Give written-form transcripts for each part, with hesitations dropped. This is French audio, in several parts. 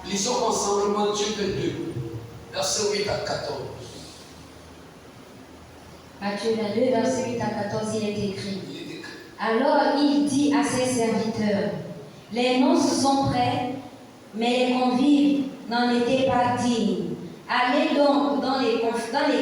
Lisons ensemble Matthieu 22, verset 8 à 14. Matthieu 22, verset 8 à 14, il est écrit. Alors il dit à ses serviteurs, les noces sont prêtes, mais les convives n'en étaient pas dignes. Allez donc dans les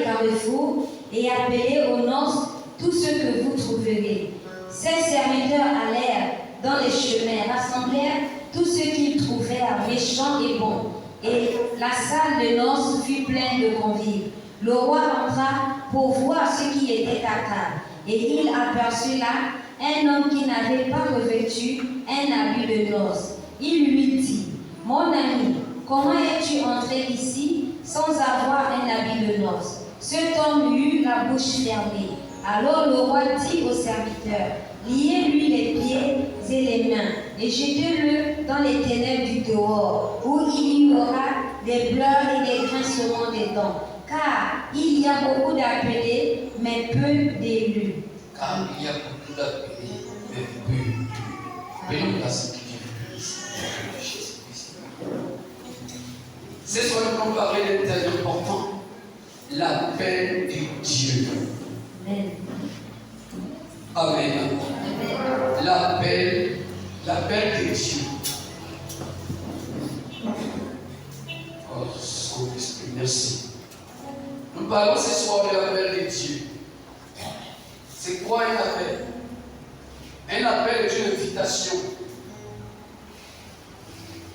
carrefours et appelez aux noces tout ce que vous trouverez. Ses serviteurs allèrent dans les chemins, rassemblèrent tout ce qu'ils trouvèrent méchant et bon. Et la salle de noces fut pleine de convives. Le roi entra pour voir ce qui était à table. Et il aperçut là un homme qui n'avait pas revêtu un habit de noces. Il lui dit, « Mon ami, comment es-tu entré ici sans avoir un habit de noces ?» Cet homme eut la bouche fermée. Alors le roi dit aux serviteurs, « Liez-lui les pieds et les mains, et jetez-le dans les ténèbres du dehors, où il y aura des pleurs et des grincements des dents. Car il y a beaucoup d'appelés, mais peu d'élus. » Car il y a beaucoup d'appelés, mais peu d'élus. Venons à ce qui vient de Jésus-Christ. C'est ce qu'on parlait d'un thème important, l'appel de Dieu. Amen. Amen. L'appel de Dieu. Oh, Saint-Esprit, merci. Nous parlons ce soir de l'appel de Dieu. C'est quoi un appel? Un appel est une invitation.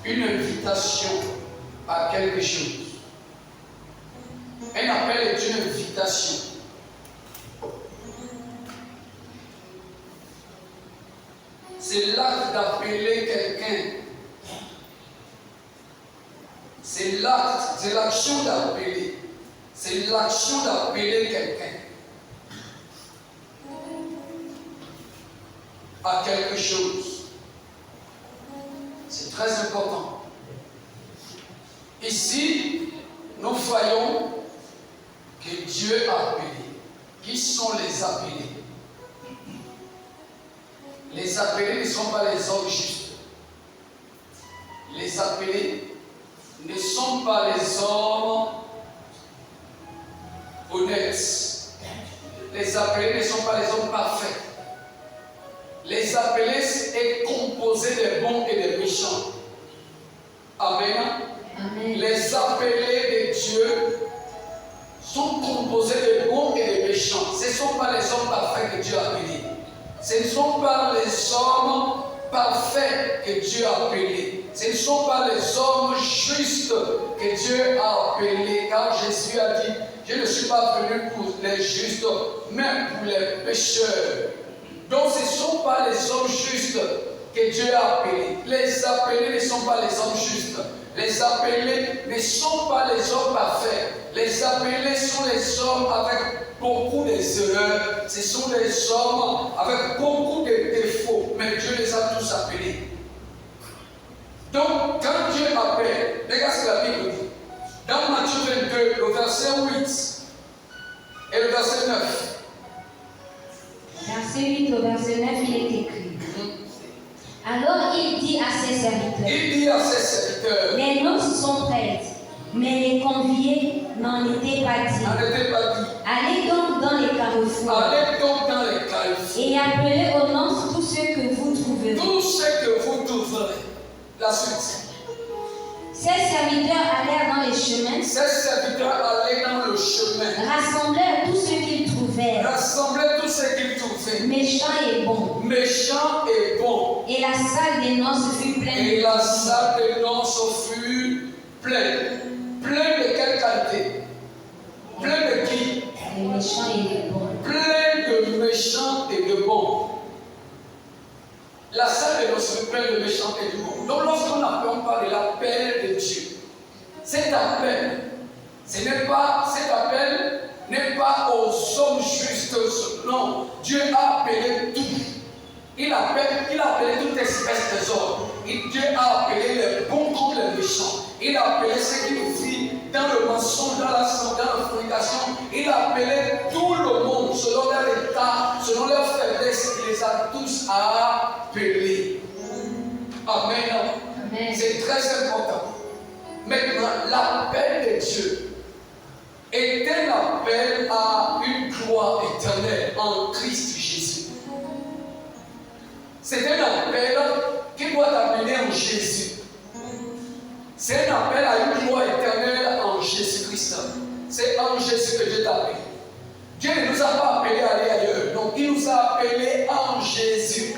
Une invitation à quelque chose. Un appel est une invitation. C'est l'acte d'appeler quelqu'un. C'est l'acte, c'est l'action d'appeler. C'est l'action d'appeler quelqu'un à quelque chose. C'est très important. Ici, nous voyons que Dieu a appelé. Qui sont les appelés? Les appelés ne sont pas les hommes justes. Les appelés ne sont pas les hommes honnêtes. Les appelés ne sont pas les hommes parfaits. Les appelés est composé des bons et des méchants. Amen. Amen. Les appelés de Dieu sont composés de bons et de méchants. Ce ne sont pas les hommes parfaits que Dieu a appelés. Ce ne sont pas les hommes parfaits que Dieu a appelés. Ce ne sont pas les hommes justes que Dieu a appelés. Car Jésus a dit, je ne suis pas venu pour les justes, mais pour les pécheurs. Donc ce ne sont pas les hommes justes que Dieu a appelés. Les appelés ne sont pas les hommes justes. Les appelés ne sont pas les hommes parfaits. Les appelés sont les hommes avec beaucoup d'erreurs. Ce sont les hommes avec beaucoup de défauts. Mais Dieu les a tous appelés. Donc, quand Dieu appelle, regarde ce que la Bible dit. Dans Matthieu 22, le verset 8 et le verset 9. Verset 8 au verset 9, il est écrit. Alors il dit à ses serviteurs, les noces sont prêtes, mais les conviés n'en étaient pas dignes. Allez donc dans les carrefours. Et appelez aux noces tout ce que vous trouverez. Tout ce que vous trouverez. La suite. Ses serviteurs allèrent dans les chemins. Rassemblèrent tout ce qu'ils trouvèrent. Méchants et bons. Et la salle des noces fut pleine. Pleine de quelle qualité? Pleine de qui? Des méchants et des bons. Pleine de méchants et de bons. La salle des noces fut pleine de méchants et de bons. Donc lorsqu'on parle de l'appel de Dieu, cet appel n'est pas aux hommes justes. Non, Dieu a appelé tout. Il a appelé toute espèce d'hommes. Dieu a appelé les bons comme les méchants. Il a appelé ceux qui vivent dans le mensonge, dans la fornication. Il a appelé tout le monde selon leur état, selon leur faiblesse. Il les a tous appelés. Amen. Amen. C'est très important. Maintenant, l'appel de Dieu est un appel à une gloire éternelle en Christ Jésus. C'est un appel qui doit t'amener en Jésus. C'est un appel à une gloire éternelle en Jésus-Christ. C'est en Jésus que Dieu t'a appelé. Dieu ne nous a pas appelés à aller ailleurs. Donc, il nous a appelés en Jésus.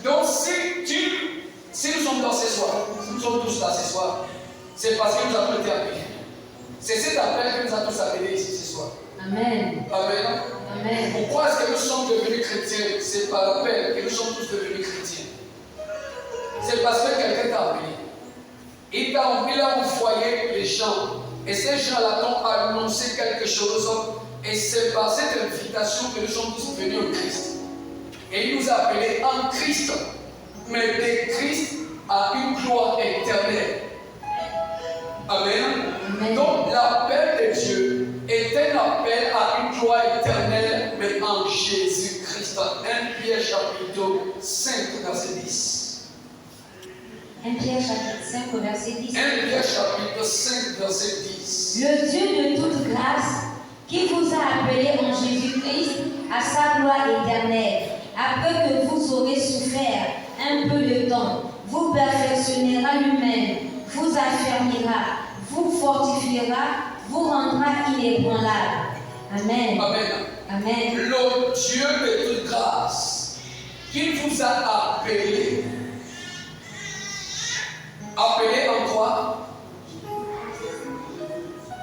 Donc, si nous sommes là ce soir, si nous sommes tous là ce soir, c'est parce que nous avons été appelés. C'est cet appel que nous avons tous appelés ici ce soir. Amen. Amen. Amen. Pourquoi est-ce que nous sommes devenus chrétiens? C'est par l'appel que nous sommes tous devenus chrétiens. C'est parce que quelqu'un t'a appelé. Il a envoyé les gens. Et ces gens-là t'ont annoncé quelque chose. Et c'est par cette invitation que nous sommes tous venus au Christ. Et il nous a appelés en Christ. Mais de Christ à une gloire éternelle. Amen. Amen. Donc l'appel de Dieu est un appel à une gloire éternelle, mais en Jésus-Christ. 1 Pierre chapitre 5, verset 10. 1 Pierre chapitre 5, verset 10. 1 Pierre chapitre 5, verset 10. Le Dieu de toute grâce, qui vous a appelé en Jésus-Christ à sa gloire éternelle, après que vous aurez souffert un peu de temps, vous perfectionnera lui-même, vous affermira, vous fortifiera, vous rendra inébranlable. Amen. Amen. Amen. Le Dieu de toute grâce, qui vous a appelé. Appelé en quoi?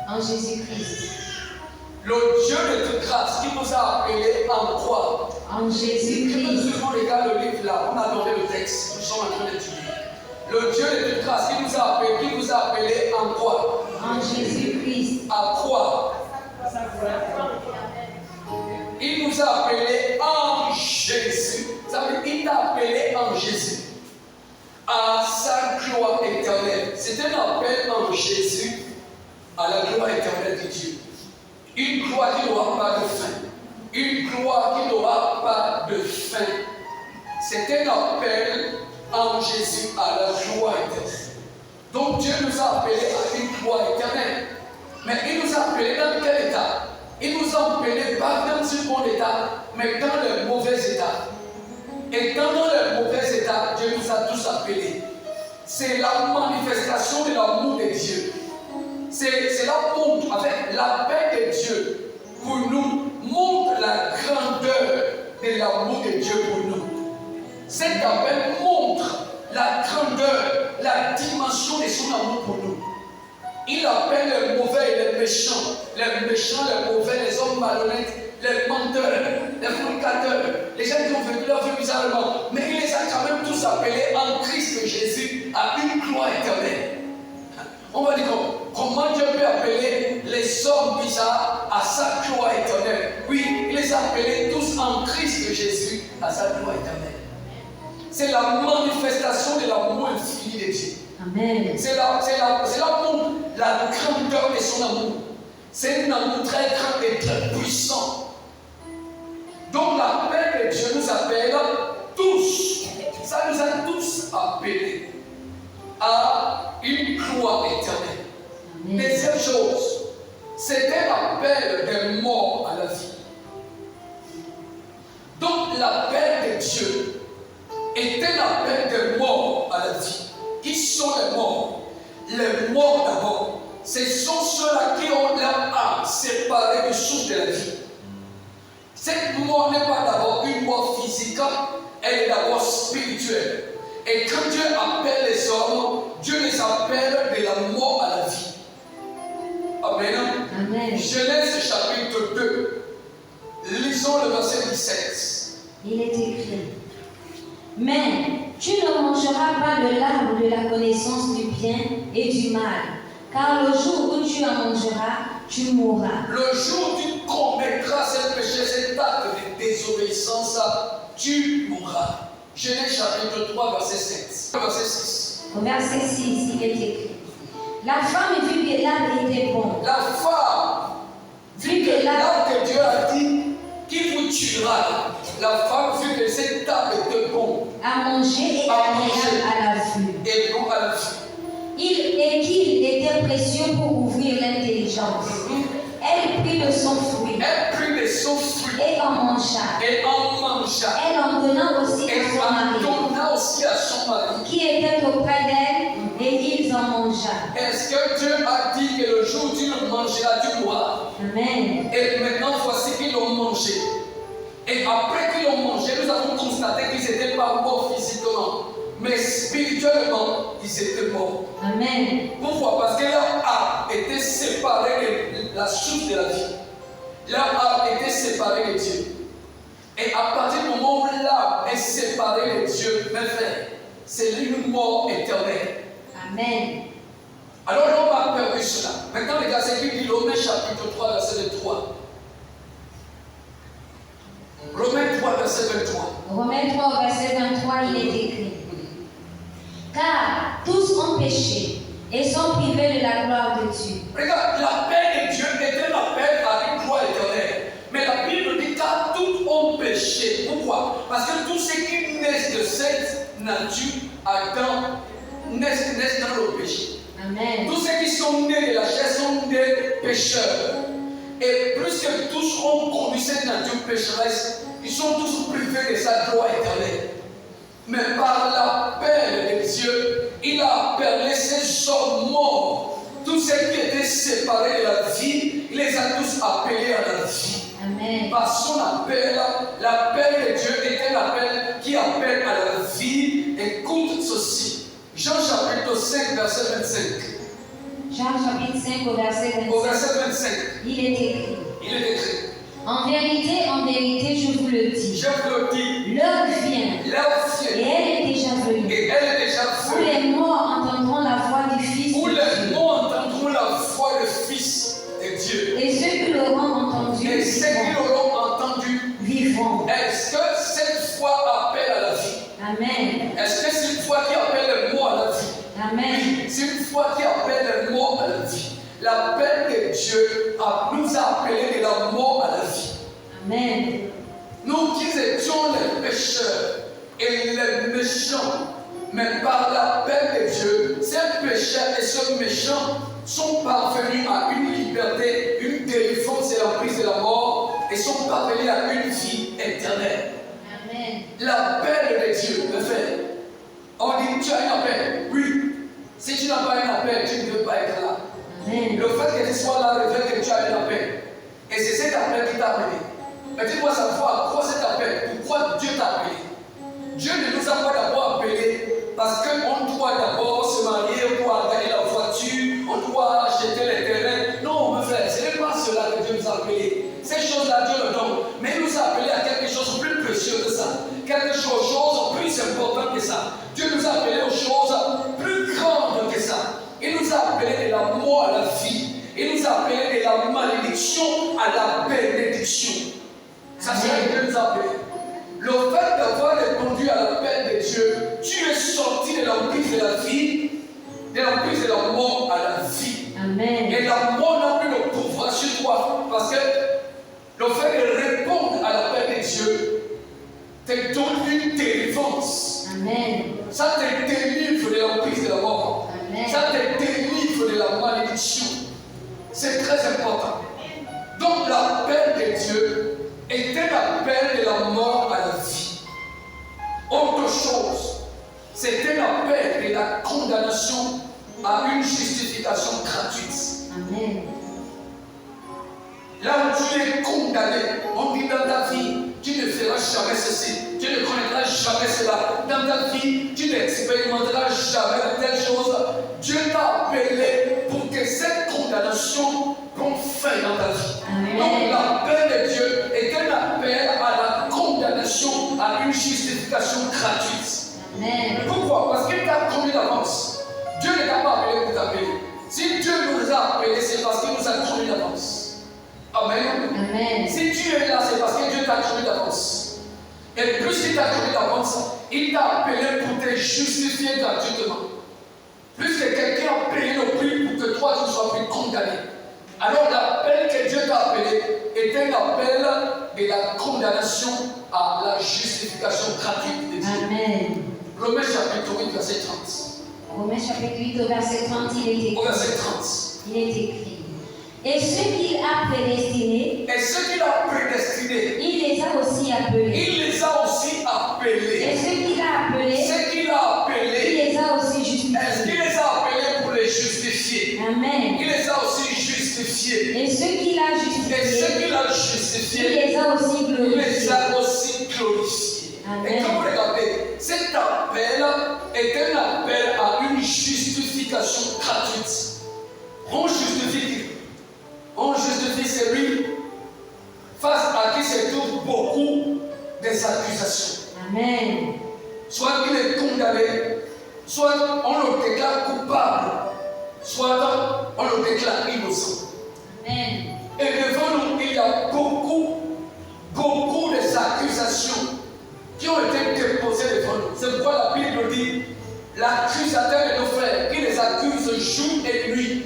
En Jésus-Christ. Le Dieu de toute grâce, qui vous a appelé en quoi? En Jésus-Christ. Si on regarde le livre là, on a donné le texte, nous sommes en train d'étudier. Le Dieu de toute grâce, qui vous a appelé en quoi? En Jésus-Christ. À quoi? Il nous a appelé en Jésus. Ça veut dire qu'il t'a appelé en Jésus. À sa gloire éternelle. C'est un appel en Jésus à la gloire éternelle de Dieu. Une gloire qui n'aura pas de fin. Une gloire qui n'aura pas de fin. C'est un appel en Jésus à la gloire éternelle. Donc Dieu nous a appelés à une gloire éternelle. Mais il nous a appelés dans quel état? Il nous a appelés pas dans un bon état, mais dans le mauvais état. Et dans le mauvais état, Dieu nous a tous appelés. C'est la manifestation de l'amour de Dieu. C'est la montre, avec l'appel de Dieu pour nous, montre la grandeur de l'amour de Dieu pour nous. Cet appel montre la grandeur, la dimension de son amour pour nous. Il appelle les mauvais et les méchants, les mauvais, les hommes malhonnêtes, les menteurs, les fornicateurs, les gens qui ont vécu leur vie bizarrement. Mais il les a quand même tous appelés en Christ Jésus à une gloire éternelle. On va dire comment Dieu peut appeler les hommes bizarres à sa gloire éternelle? Oui, il les a appelés tous en Christ Jésus à sa gloire éternelle. C'est la manifestation de l'amour infini de Dieu. Amen. C'est l'amour, la grandeur de son amour. C'est un amour très grand et très puissant. Donc l'appel de Dieu nous appelle tous. Ça nous a tous appelés à une gloire éternelle. Amen. Deuxième chose, c'est un appel des morts à la vie. Donc l'appel de Dieu est un appel des morts à la vie. Qui sont les morts? Les morts d'abord, ce sont ceux-là qui ont leur âme séparée du souffle de la vie. Cette mort n'est pas d'abord une mort physique, elle est d'abord spirituelle. Et quand Dieu appelle les hommes, Dieu les appelle de la mort à la vie. Amen. Amen. Genèse chapitre 2. Lisons le verset 17. Il est écrit: mais tu ne mangeras pas de l'arbre de la connaissance du bien et du mal, car le jour où tu en mangeras, tu mourras. Le jour où tu commettras ce péché, cet acte de désobéissance, tu mourras. Genèse chapitre 3, verset 7. Verset 6. Au verset 6, il est écrit: la femme vit que l'arbre était bon. La femme vit que l'arbre que Dieu a dit qui vous tuera. La femme vit que cet arbre était bon à manger et agréable à la vue. Et bon à la vue. Et qu'il précieux pour ouvrir l'intelligence. Elle prit de son fruit Elle prit de son fruit et en mangea. et en mangea. Elle en donna aussi Et à son en mari, donna aussi à son mari. qui était auprès d'elle, et ils en mangea. Est-ce que Dieu a dit que le jour où tu le mangeras, tu mourras? Amen. Et maintenant, voici qu'ils l'ont mangé. Et après qu'ils l'ont mangé, nous avons constaté qu'ils n'étaient pas morts physiquement, mais spirituellement, ils étaient morts. Amen. Pourquoi? Parce que leur âme était séparée de la source de la vie. Leur âme était séparée de Dieu. Et à partir du moment où l'âme est séparée de Dieu, mes frères, c'est une mort éternelle. Amen. Alors l'homme a perdu cela. Maintenant, les gars, c'est qui dit Romains chapitre 3, verset 3. Romains 3, verset 23. Romains 3, verset 23, il est écrit. Car tous ont péché et sont privés de la gloire de Dieu. Regarde, l'appel de Dieu était un appel à une gloire éternelle. Mais la Bible dit car tous ont péché. Pourquoi? Parce que tous ceux qui naissent de cette nature, Adam, naissent dans le péché. Amen. Tous ceux qui sont nés de la chair sont des pécheurs. Et plus que tous ont connu cette nature pécheresse, ils sont tous privés de sa gloire éternelle. Mais par l'appel de Dieu, il a appelé ces hommes morts. Tous ceux qui étaient séparés de la vie, il les a tous appelés à la vie. Amen. Par son appel, l'appel de Dieu est un appel qui appelle à la vie. Écoute ceci. Jean chapitre 5, verset 25. Jean chapitre 5 au verset 25. Au verset 25, Il est écrit. il est écrit. En vérité, je vous le dis. Je vous le dis, L'heure vient, l'heure et vient, elle est déjà venue, et elle est déjà où venue, les morts entendront la voix du Fils où de les Dieu. morts entendront la voix du Fils de Dieu. Et ceux qui l'auront entendu Et ceux qui l'auront entendu, vivront. est-ce que cette voix appelle à la vie? Amen. Est-ce que c'est une voix qui appelle le mort à la vie? Amen. Oui, c'est une voix qui appelle le mort à la vie. L'appel de Dieu nous a appelés de la mort à la vie. Amen. Nous qui étions les pécheurs et les méchants, mais par l'appel de Dieu, ces pécheurs et ces méchants sont parvenus à une liberté, une délivrance de la prise de la mort et sont parvenus à une vie éternelle. Amen. L'appel de Dieu, mes frères. On dit, tu as un appel. Oui. Si tu n'as pas un appel, tu ne peux pas être là. Amen. Le fait que tu sois là révèle que tu as un appel. Et c'est cet appel qui t'a appelé. Mais dis-moi ça fois, pourquoi cet appel? Pourquoi Dieu t'a appelé? Dieu ne nous a pas d'abord appelés parce qu'on doit d'abord se marier, on doit gagner la voiture, on doit acheter les terrains. Non, mes frères, ce n'est pas cela que Dieu nous a appelés. Ces choses-là, Dieu le donne. Mais il nous a appelés à quelque chose de plus précieux que ça. Quelque chose de plus important que ça. Dieu nous a appelés aux choses plus grandes que ça. Il nous a appelés de la mort à la vie. Il nous a appelés de la malédiction à la bénédiction. Ça, c'est ce que Dieu nous a appelés. Le fait d'avoir répondu à l'appel de Dieu, tu es sorti de l'emprise de la vie, de l'emprise de la mort à la vie. Amen. Et la mort n'a plus le pouvoir sur toi. Parce que le fait de répondre à l'appel de Dieu te donne une délivrance. Amen. Ça te délivre de l'emprise de la mort. Amen. Ça te délivre de la malédiction. C'est très important. Donc l'appel de Dieu est un appel de la mort à la vie. Autre chose, c'est un appel de la condamnation à une justification gratuite. Amen. Là où tu es condamné, on dit dans ta vie, tu ne feras jamais ceci, tu ne connaîtras jamais cela. Dans ta vie, tu n'expérimenteras jamais de telle chose. Dieu t'a appelé pour que cette condamnation prenne fin dans ta vie. Amen. Donc l'appel de Dieu est un appel à la condamnation, à une justification gratuite. Amen. Pourquoi? Parce qu'il t'a connu d'avance. Dieu ne t'a pas appelé pour t'appeler. Si Dieu nous a appelés, c'est parce qu'il nous a connu d'avance. Amen. Amen. Si tu es là, c'est parce que Dieu t'a connu d'avance. Et plus qu'il t'a connu d'avance, il t'a appelé pour te justifier gratuitement. Plus que quelqu'un a payé le prix pour que toi tu sois plus condamné. Alors l'appel que Dieu t'a appelé est un appel de la condamnation à la justification gratuite de Dieu. Amen. Romains chapitre 8, verset 30. Romains chapitre 8 au verset 30, il est écrit. Au verset 30. il est écrit. Et ceux qu'il a prédestinés, Et ceux qu'il a prédestinés, il les a aussi appelés. il les a aussi appelés. Et ceux qu'il a appelés, Ceux qu'il a il appelés, les a aussi est-ce justifiés. qu'il les a appelés pour les justifier? Amen. Il les a aussi justifiés. Et ceux qu'il a Et ceux justifiés, qu'il a il justifiés, les a aussi il les glorifiés. a aussi glorifiés. Amen. Et quand vous regardez, cet appel est un appel à une justification gratuite. On justifie celui face à qui se trouvent beaucoup des accusations. Amen. Soit il est condamné, soit on le déclare coupable, soit on le déclare innocent. Amen. Et devant nous, il y a beaucoup des accusations qui ont été déposées devant nous. C'est pourquoi la Bible dit, l'accusateur de nos frères, il les accuse jour et nuit.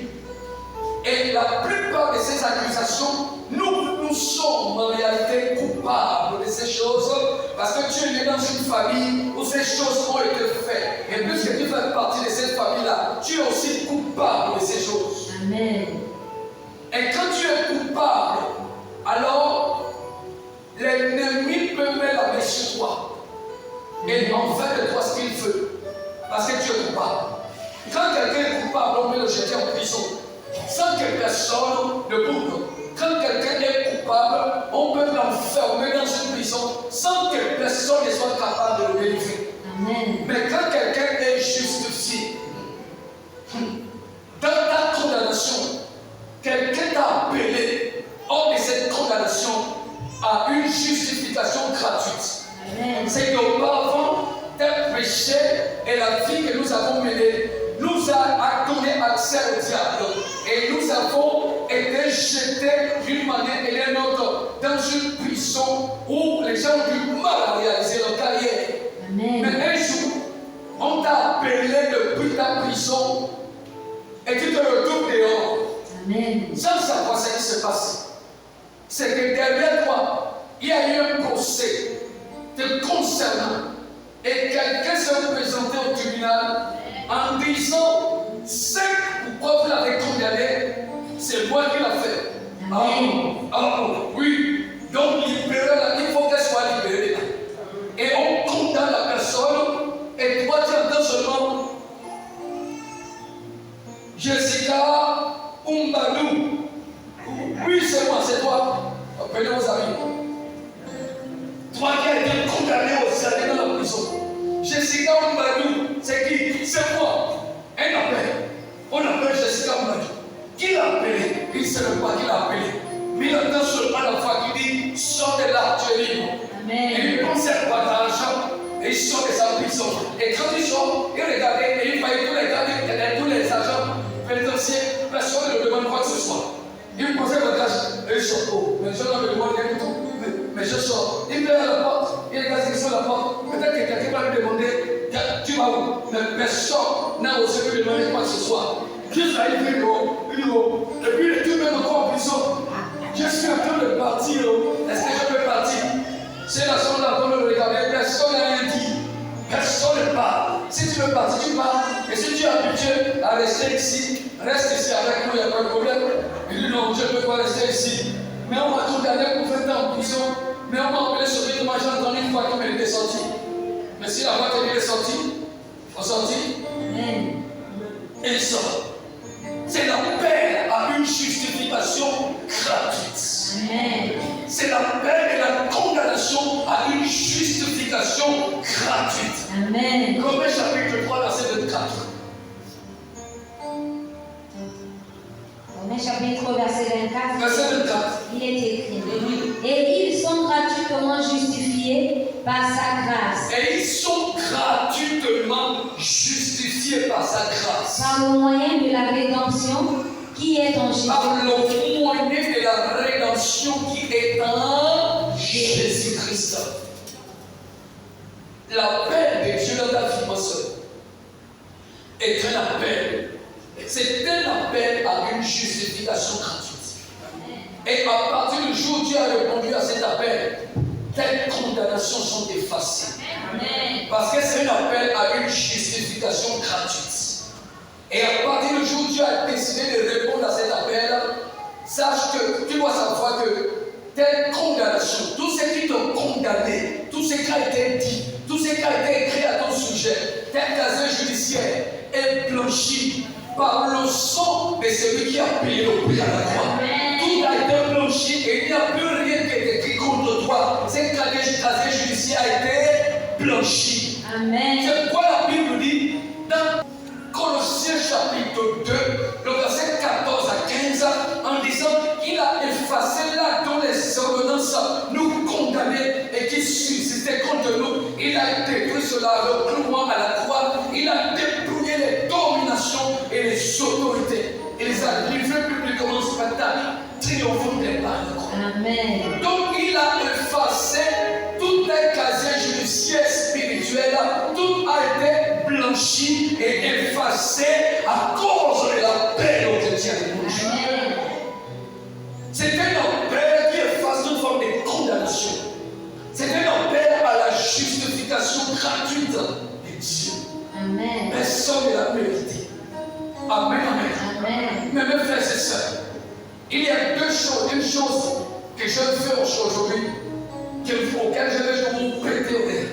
Et la plupart de ces accusations, nous sommes en réalité coupables de ces choses parce que tu es né dans une famille où ces choses ont été faites. Et puisque tu fais partie de cette famille-là, tu es aussi coupable de ces choses. Amen. Et quand tu es coupable, alors l'ennemi peut mettre la main sur toi et en faire de toi ce qu'il veut parce que tu es coupable. Quand quelqu'un est coupable, on peut le jeter en prison sans que personne ne bouge. Quand quelqu'un est coupable, on peut l'enfermer dans une prison sans que personne ne soit capable de le délivrer. Amen. Mais quand quelqu'un est justifié, dans ta condamnation, quelqu'un t'a appelé hors de cette condamnation à une justification gratuite. Amen. C'est qu'auparavant, tel péché et la vie que nous avons menée nous a donné accès au diable. Et nous avons été jetés d'une manière et d'une autre dans une prison où les gens ont du mal à réaliser leur carrière. Amen. Mais un jour, on t'a appelé depuis ta prison et tu te retrouves dehors. Amen. Sans savoir ce qui se passe. C'est que derrière toi, il y a eu un procès te concernant. Et quelqu'un s'est présenté au tribunal en disant, c'est pourquoi vous l'avez condamné, c'est moi qui l'ai fait. Oui. Donc libérez-la, il faut qu'elle soit libérée. Et on condamne la personne, et toi tu entends seulement Jessica Umbadou. Oui, c'est moi, c'est toi. Appelez vos amis. Toi qui as été condamné aux années dans la prison. Jessica Umbadou, c'est qui? C'est moi. Un appel. On appelle Jessica Umbadou. Qui l'a appelé? Il ne sait même pas qui l'a appelé. Mais il entend seulement la voix qui dit, sors de là, tu es libre. Amen. Et il ne conserve pas d'argent. Et il sort de sa prison. Et quand il sort, il regardait et il voyait tous les agents pénitentiaires. Personne ne lui demande quoi que ce soit. Il posait le bagage et il sort. Oh, mais je ne me demande rien du tout. Mais je sors. Il met à la porte, il regarde sur la porte. Peut-être que quelqu'un va lui demander, tu vas où? Mais personne n'a osé lui demander quoi que ce soit. Juste là, il dit non, il dit non. Et puis il est tout de même encore en prison. Je suis en train de partir. Est-ce que je peux partir? C'est la seule là, comme le regarder, personne n'a rien dit. Personne ne parle. Si tu veux partir, tu pars. Et si tu es habitué à rester ici, reste ici avec nous, il n'y a pas de problème. Il dit non, je ne peux pas rester ici. Mais on m'a condamné pour 20 ans en prison. Mais on m'a appelé sur une j'ai entendu une fois qu'il était sorti. Mais si la voix est sortie, on sortit. Amen. Et il sort. C'est l'appel à une justification gratuite. Amen. C'est l'appel de la condamnation à une justification gratuite. Amen. Romains chapitre 3, verset 24. Romains chapitre 3, verset 24. Verset 24. Il est écrit. Et ils sont gratuitement justifiés par sa grâce. Et ils sont gratuitement justifiés par sa grâce. Par le moyen de la rédemption qui est en Jésus. Par le moyen de la rédemption qui est en Jésus-Christ. L'appel de Dieu dans ta vie, ma soeur, est un appel. C'est un appel à une justification gratuite. Et à partir du jour où Dieu a répondu à cet appel, tes condamnations sont effacées. Amen. Parce que c'est un appel à une justification gratuite. Et à partir du jour où Dieu a décidé de répondre dans cet appel, sache que tu dois savoir que tes condamnations, tout ce qui t'a condamné, tout ce qui a été dit, tout ce qui a été écrit à ton sujet, tes casiers judiciaires est blanchi par le sang de celui qui a payé le prix à la croix. Tout a été blanchi et il n'y a plus rien qui est écrit contre toi. Ce casier judiciaire a été blanchi. Amen. C'est pourquoi la Bible dit dans Colossiens chapitre 2, le verset 14 à 15, en disant qu'il a effacé là dont les ordonnances nous condamnaient et qui subsistaient contre nous. Il a détruit cela, le clouant à la croix. Il a dépouillé les dominations et les autorités. Il les a livrés publiquement au spectacle, triomphant des par la croix. Amen. Donc il a effacé tout un casier judiciaire spirituel, tout a été blanchi et effacé à cause de la paix dont Dieu tient de nous. C'est un appel qui efface toute forme de condamnation. C'est un appel à la justification gratuite de Dieu. Amen. Personne ne l'a mérité. Amen, amen. Amen. Mais mes frères et sœurs, il y a deux choses. Une chose que je veux faire aujourd'hui, auquel je vais vous prêter oreille.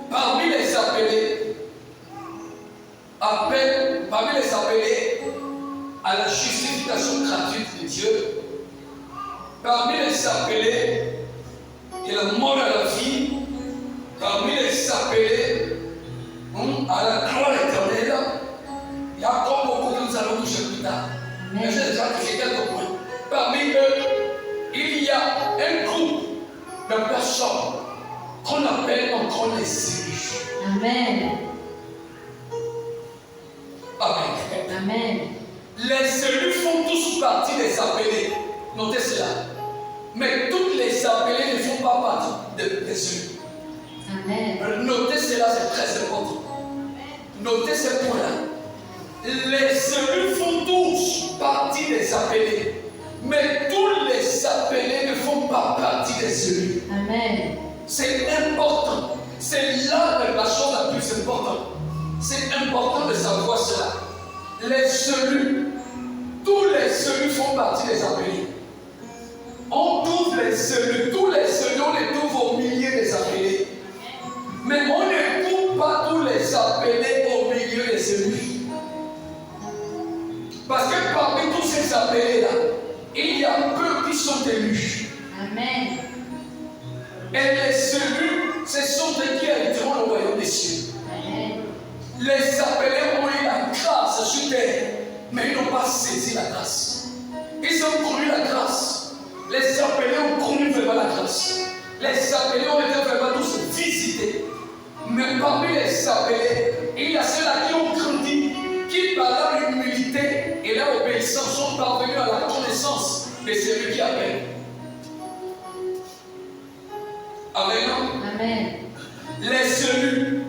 Parmi les appelés à la justification gratuite de Dieu, parmi les appelés et la mort à la vie, parmi les appelés à la gloire éternelle, il y a encore beaucoup que nous allons toucher plus tard. Mais j'ai déjà touché quelques points. Parmi eux, il y a un groupe de personnes qu'on appelle encore les élus. Amen. Amen. Amen. Les élus font tous partie des appelés. Notez cela. Mais tous les appelés ne font pas partie des élus. Amen. Notez cela, c'est très important. Notez ce point-là. Les élus font tous partie des appelés. Mais tous les appelés ne font pas partie des élus. Amen. C'est important. C'est là la chose la plus importante. C'est important de savoir cela. Les élus, tous les élus font partie des appelés. On trouve les élus, tous les élus, on les trouve au milieu des appelés. Mais on ne trouve pas tous les appelés au milieu des élus. Parce que parmi tous ces appelés-là, il y a peu qui sont élus. Amen. Et les élus, ce sont ceux qui hériteront le royaume des cieux. Amen. Les appelés ont eu la grâce sur terre, mais ils n'ont pas saisi la grâce. Ils ont connu la grâce. Les appelés ont connu vraiment la grâce. Les appelés ont été vraiment tous visités. Mais parmi les appelés, il y a ceux-là qui ont grandi, qui par leur humilité et leur obéissance sont parvenus à la connaissance de celui qui appelle. Amen. Amen. Les élus,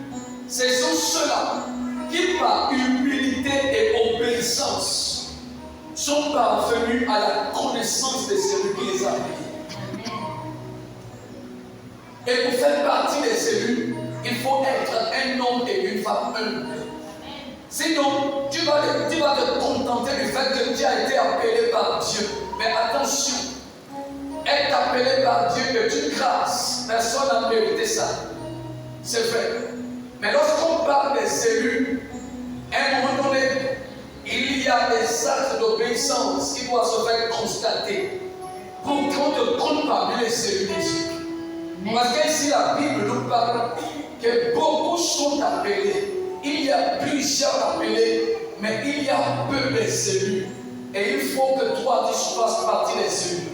ce sont ceux-là qui par humilité et obéissance sont parvenus à la connaissance de celui qui les a appelés. Et pour faire partie des élus, il faut être un homme et une femme humble. Sinon, tu vas te contenter du fait que tu as été appelé par Dieu. Mais attention, être appelé par Dieu est une grâce. Personne n'a mérité ça. C'est vrai. Mais lorsqu'on parle des élus, à un moment donné, il y a des actes d'obéissance qui doivent se faire constater pour qu'on te compte parmi les élus des Dieu. Parce qu'ici la Bible nous parle que beaucoup sont appelés. Il y a plusieurs appelés, mais il y a peu des élus. Et il faut que toi tu fasses partie des élus.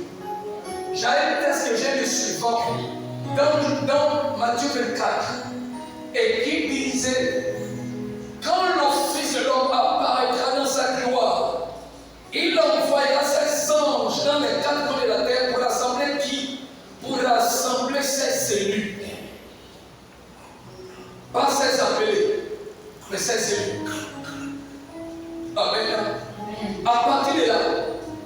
J'ai un texte que j'ai le suivant dans Matthieu 24 et qui disait: quand le Fils de l'homme apparaîtra dans sa gloire, il envoyera ses anges dans les quatre coins de la terre pour rassembler qui? Pour rassembler ses élus. Pas ses appelés, mais ses élus. Amen. À partir de là,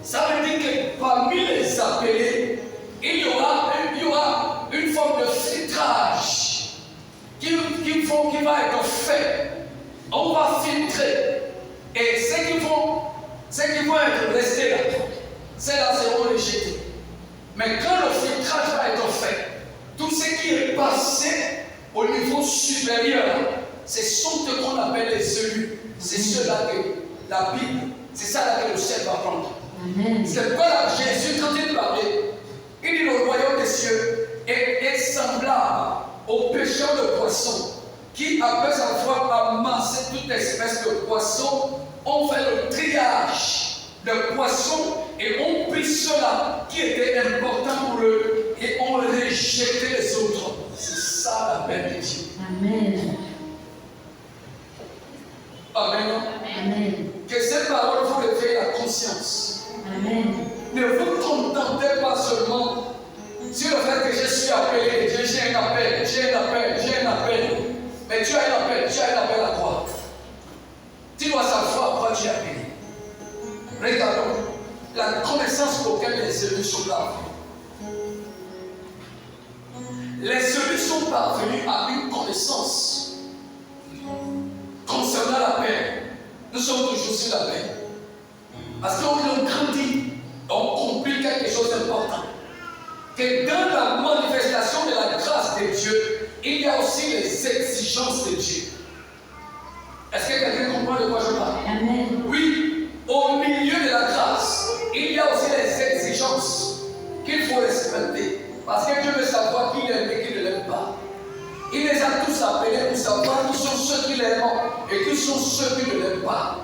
ça veut dire que parmi les appelés, il y aura une forme de filtrage qui va être fait On va filtrer. Et ceux qui vont être restés là, ceux-là seront rejetés. Mais quand le filtrage va être fait, tout ce qui est passé au niveau supérieur, ce sont ce qu'on appelle les élus. C'est ceux-là que la Bible, c'est ça là que le ciel va prendre. Amen. C'est quoi là, Jésus, quand il parlait, il dit le royaume des cieux est semblable aux pêcheurs de poissons qui, après avoir amassé toute espèce de poissons, ont fait le triage de poissons et ont pris ceux-là qui étaient importants pour eux et ont rejeté les autres. C'est ça la paix de Dieu. Amen. Amen. Amen. Que ces paroles vous réveillent la conscience. Amen. Ne vous contentez pas seulement sur le fait que je suis appelé, j'ai un appel, j'ai un appel, j'ai un appel. Mais tu as un appel à quoi? Tu dois savoir pourquoi tu es appelé. Regardons la connaissance pour laquelle les élus sont là. Les élus sont parvenus à une connaissance concernant la paix. Nous sommes toujours sur la paix. Parce qu'on a grandi, on compris quelque chose d'important. Que dans la manifestation de la grâce de Dieu, il y a aussi les exigences de Dieu. Est-ce que quelqu'un comprend de quoi je parle? Amen. Oui, au milieu de la grâce, il y a aussi les exigences qu'il faut respecter. Parce que Dieu veut savoir qui l'aime et qui ne l'aime pas. Il les a tous appelés pour savoir qui sont ceux qui l'aiment et qui sont ceux qui ne l'aiment pas.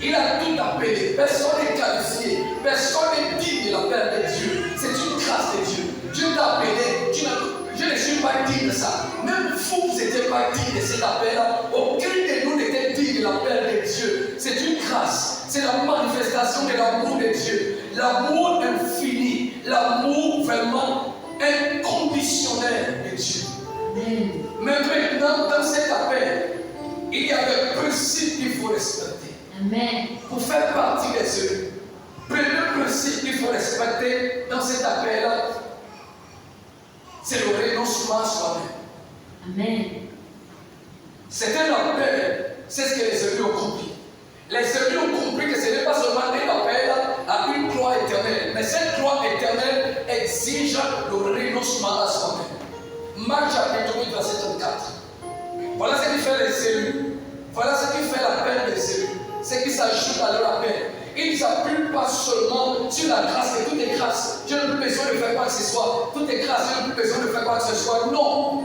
Il a tout appelé. Personne n'est qualifié. Personne n'est digne de l'appel de Dieu. C'est une grâce de Dieu. Dieu t'a appelé. Je ne suis pas digne de ça. Même vous n'étiez pas digne de cet appel-là. Aucun de nous n'était digne de l'appel de Dieu. C'est une grâce. C'est la manifestation de l'amour de Dieu. L'amour infini. L'amour vraiment inconditionnel de Dieu. Amen. Mais maintenant, dans cet appel, il y a des principes qu'il faut respecter. Amen. Pour faire partie des élus. Premier principe qu'il faut respecter dans cet appel-là, c'est le renoncement à soi-même. Amen. C'est un appel, c'est ce que les élus ont compris. Les élus ont compris que ce n'est pas seulement un appel à une gloire éternelle, mais cette gloire éternelle exige le renoncement à soi-même. Marc chapitre 8, verset 34. Voilà ce qui fait les élus. Voilà ce qui fait l'appel des élus. C'est qui s'ajoute à leur appel. Ils ne s'appuient pas seulement sur la grâce, et tout est grâce. Je n'ai plus besoin de faire quoi que ce soit. Tout est grâce, je n'ai plus besoin de faire quoi que ce soit. Non.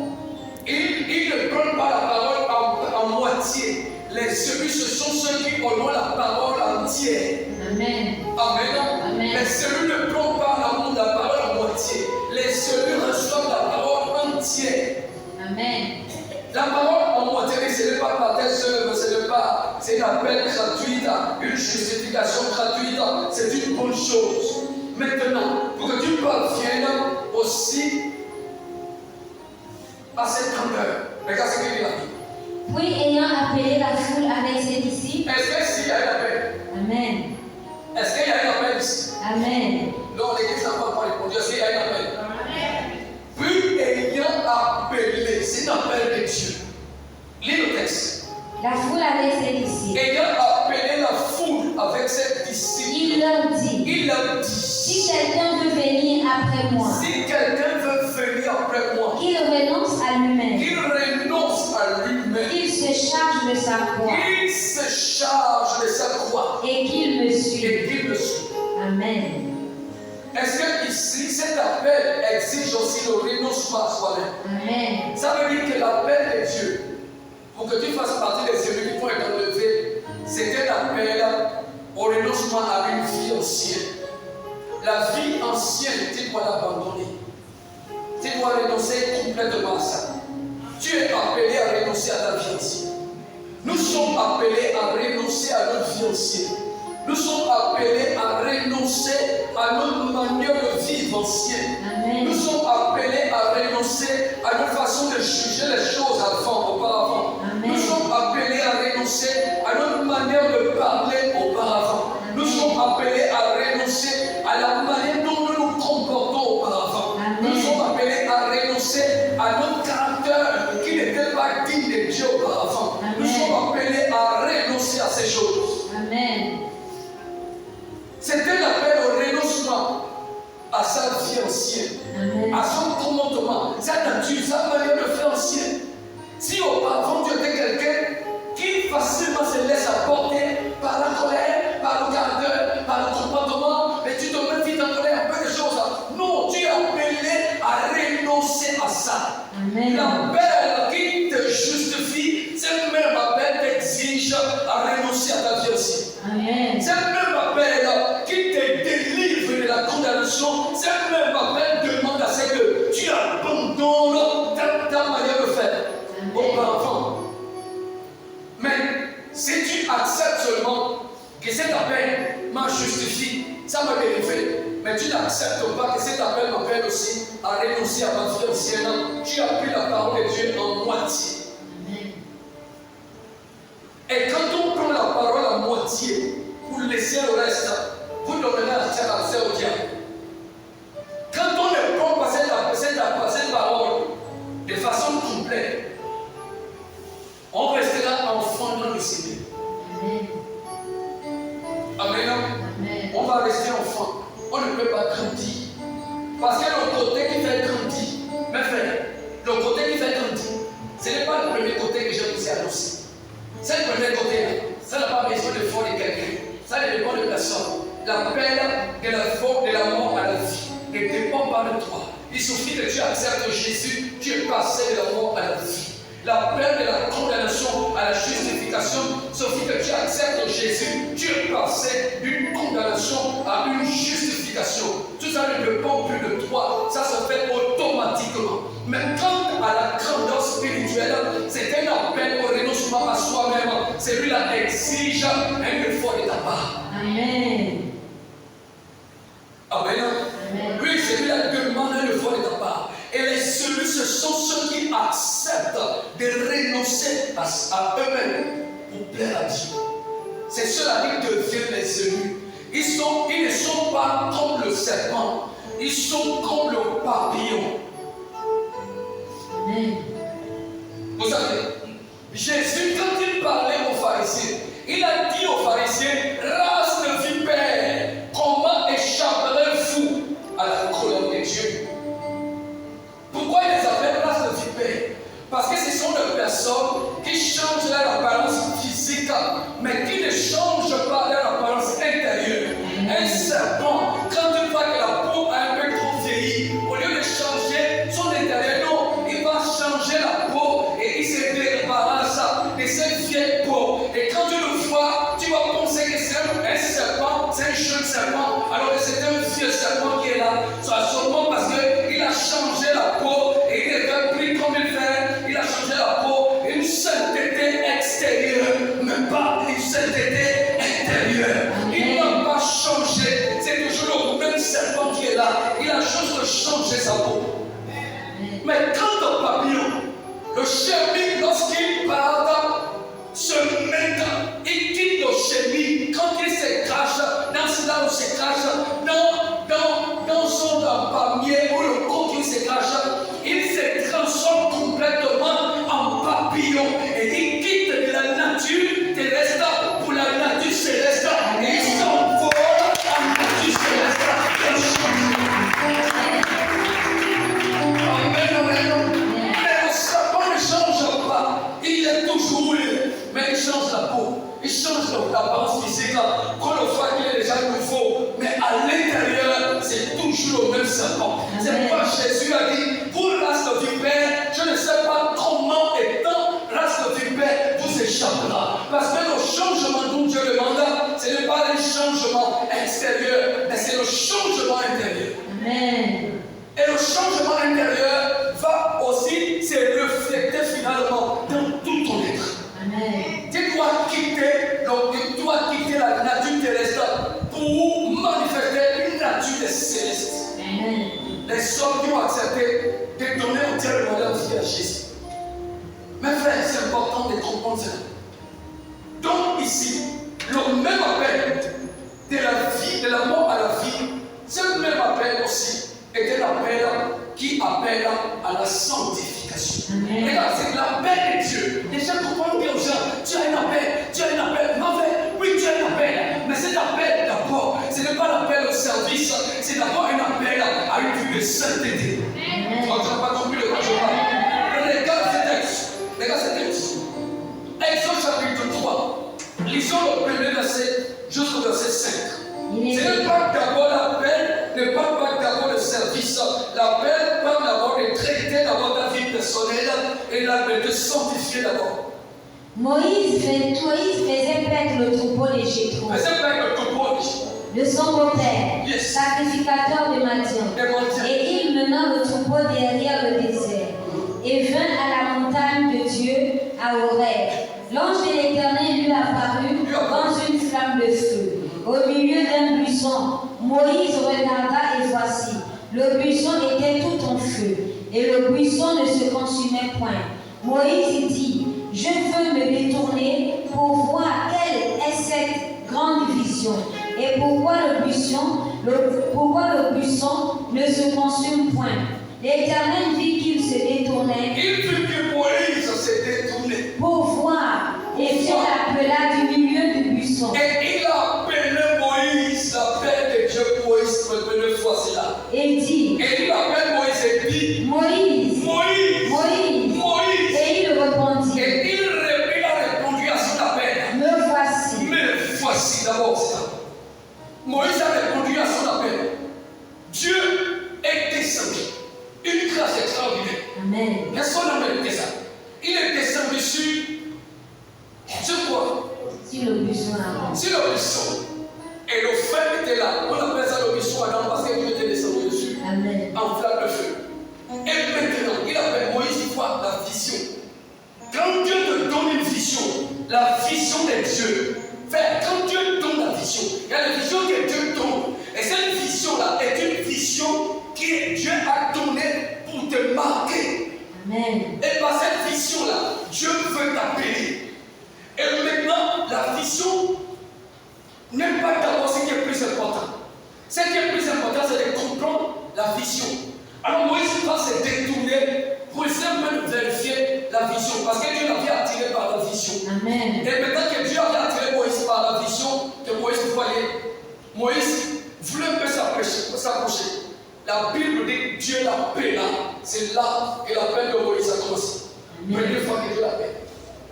Ils ne prennent pas la parole en moitié. Les élus, ce sont ceux qui auront la parole entière. Amen. Amen. Amen. Les élus ne prennent pas la parole en moitié. Les élus reçoivent la parole entière. Amen. La parole en moitié, ce n'est pas par tes œuvres, c'est un appel gratuit, une justification gratuite, c'est une bonne chose. Maintenant, pour que tu parviennes aussi à cette grandeur, regarde ce qu'il dit là. Puis ayant appelé la foule avec ses disciples. Est-ce qu'il y a un appel? Amen. Est-ce qu'il y a un appel ici? Amen. Non, l'église n'a pas répondu. Est-ce qu'il y a un appel? Puis ayant appelé, c'est un appel de Dieu. Lis le texte. La foule avec ses disciples. Ayant appelé la foule avec ses disciples, Il leur dit, si quelqu'un veut venir après moi, si quelqu'un veut venir après moi, qu'il renonce à lui-même, qu'il renonce à lui-même, qu'il se charge de sa croix qu'il se charge de sa croix et qu'il me et suive. qu'il me suive. Amen. Est-ce que ici, cet appel exige aussi le renoncement à soi-même? Amen. Ça veut dire que l'appel de Dieu, pour que tu fasses partie des élus qui vont être enlevés, c'est un appel au renoncement à une vie ancienne. La vie ancienne, tu dois l'abandonner. Tu dois renoncer complètement à ça. Tu es appelé à renoncer à ta vie ancienne. Nous sommes appelés à renoncer à notre vie ancienne. Nous sommes appelés à renoncer à notre manière de vivre ancienne. Amen. Nous sommes appelés à renoncer à notre façon de juger les choses auparavant. Amen. Nous sommes appelés à renoncer à notre manière de parler auparavant. Nous sommes appelés à renoncer à la manière dont nous nous comportons auparavant. Amen. Nous sommes appelés à renoncer à notre caractère qui n'était pas digne de Dieu Dieu auparavant. Amen. Nous sommes appelés à renoncer à ces choses. Amen. C'est un appel au renoncement à sa vie ancienne, Amen. à son commandement, sa nature, sa manière de faire ancienne. Si auparavant tu étais quelqu'un qui facilement se laisse apporter par la colère, par le caractère, par le comportement, mais tu te mets vite en colère, un peu de choses. Non, tu es appelé à renoncer à ça. Amen. L'appel qui te justifie, c'est le même appel qui t'exige à renoncer à ta vie aussi. Amen. C'est le même appel qui te délivre de la condamnation. C'est le même appel qui demande à ce que tu abandonnes ta manière de faire auparavant. Mais si tu acceptes seulement que cet appel m'a justifié, ça m'a délivré, mais tu n'acceptes pas que cet appel m'appelle aussi à renoncer à ma vie ancienne, tu as pris la parole de Dieu en moitié. Amen. Et quand on prend la parole à moitié, pour laisser le reste, vous donnerez accès au diable. Quand on ne prend pas cette parole de façon complète, on restera enfant dans le Seigneur. Amen. Amen. Amen. On va rester enfant. On ne peut pas grandir. Parce que le côté qui fait grandir, mes frères, le côté qui fait grandir, ce n'est pas le premier côté que je vous ai annoncé. C'est le premier côté là. Ça n'a pas besoin de foi de quelqu'un. Ça ne dépend de personne. L'appel de la foi, de la mort à la vie ne dépend pas de toi. Il suffit que tu acceptes Jésus, tu es passé de la mort à la vie. L'appel de la condamnation à la justification, suffit que tu acceptes Jésus, tu es passé d'une condamnation à une justification. Tout ça ne dépend plus de toi, ça se fait automatiquement. Mais quant à la grandeur spirituelle, c'est un appel au renoncement à soi-même. Celui-là exige un effort de ta part. Amen. Amen. Amen. Oui, celui-là demande un effort de ta part. Et les élus, ce sont ceux qui acceptent de renoncer à eux-mêmes pour plaire à Dieu. C'est ceux-là qui deviennent les élus. Ils ne sont pas comme le serpent, ils sont comme le papillon. Amen. Vous savez, Jésus, quand il parlait aux pharisiens, il a dit aux pharisiens, race de vipères, comment échapperez-vous à la colère de Dieu? Pourquoi il les appelle race de vipères? Parce que ce sont des personnes qui changent leur apparence physique, mais qui ne changent pas leur apparence intérieure. Un serpent, quand il voit que la peau a un peu trop vieilli, au lieu de changer son intérieur, non, il va changer la peau et il se débarrasse de cette vieille peau. Et quand tu le vois, tu vas penser que c'est un serpent, c'est un jeune serpent, alors que c'est un vieux serpent qui est là. C'est seulement parce qu'il a changé la peau et il n'est pas pris comme il fait. Il a changé la peau, une sainteté extérieure, mais pas une sainteté intérieure. Il n'a pas changé, c'est toujours le même serpent qui est là. Il a juste changé sa peau. Mais quand le papillon, le chenille, lorsqu'il part, se met, il quitte le chenille, quand il se cache, dans là où il se cache, dans son palmier ou le coq qui se cache, il se transforme complètement en papillon et il quitte de la nature terrestre pour la nature céleste et il s'envole en nature céleste. Mais le serpent ne change pas, il est toujours où il est, mais il change la peau, il change l'apparence physique, qu'on le voit qu'il est déjà nouveau, mais à l'intérieur, c'est toujours le même serpent. C'est pourquoi Jésus a dit, pour race de vipère, je ne sais pas comment étant race de vipère vous échappera. Parce que le changement dont Dieu demande, ce n'est pas un changement extérieur, mais c'est le changement intérieur. Amen. Et le changement intérieur va aussi se refléter finalement dans tout ton être. Amen. Tu dois quitter la nature terrestre pour manifester une nature céleste. Amen. Les hommes qui ont accepté de donner entièrement leur vie à Jésus. Mes frères, c'est important de comprendre cela. Donc ici, le même appel de la vie, de la mort à la vie, c'est le même appel aussi. Et un appel qui appelle à la sanctification. Amen. Regarde, c'est l'appel de Dieu. Déjà sainteté. Tu n'as pas compris de quoi je parle. Regarde ce texte. Regarde ce texte. Exode chapitre 3. Lisons le premier verset jusqu'au verset 5. Ce n'est pas d'abord l'appel, ne parle pas d'abord le service. L'appel parle d'abord de traiter d'abord ta vie personnelle et de sanctifier d'abord. Moïse faisait paître le troupeau de Jéthro, de son beau-père, Yes. sacrificateur de Madian. Et il mena le troupeau derrière le désert et vint à la montagne de Dieu à Horeb. L'ange de l'Éternel lui apparut dans une flamme de feu, au milieu d'un buisson. Moïse regarda et voici, le buisson était tout en feu, et le buisson ne se consumait point. Moïse dit, je veux me détourner pour voir quelle est cette grande vision, et pourquoi le buisson ne se consume point. L'Éternel vit qu'il se détournait. Il vit que Moïse s'est détourné. Pour voir, et Dieu l'appela du milieu du buisson. Et il a appelé Moïse, l'appel de Dieu Moïse pour la première fois, c'est là. Et dit, Et il appelle Moïse et dit, Moïse, Moïse, Moïse. Moïse. Et il répondit, Et il a répondu à son appel. me voici. Mais voici d'abord ça. Moïse a répondu à son appel. Dieu est descendu. Une grâce extraordinaire. Amen. Personne n'a mérité ça. Il est descendu sur quoi? Sur le buisson avant. Sur le buisson. Et le feu était là. On appelle ça le buisson Adam parce que Dieu était descendu dessus. Amen. En flamme de feu. Et maintenant, il appelle Moïse une fois la vision. Quand Dieu te donne une vision, la vision de Dieu. Frère, quand Dieu donne la vision, il y a la vision que Dieu donne. Et cette vision-là est une vision que Dieu a donnée pour te marquer. Amen. Et par cette vision-là, Dieu veut t'appeler. Et maintenant, la vision n'est pas d'abord ce qui est plus important. Ce qui est plus important, c'est de comprendre la vision. Alors Moïse va se détourner pour essayer de vérifier la vision. Parce que Dieu l'avait attiré par la vision. Amen. Et maintenant que Dieu avait attiré Moïse par la vision que Moïse voyait, Moïse voulait un peu s'approcher. La Bible dit Dieu l'appela. C'est là que l'appel de Moïse a commencé. Première fois que Dieu l'appelle.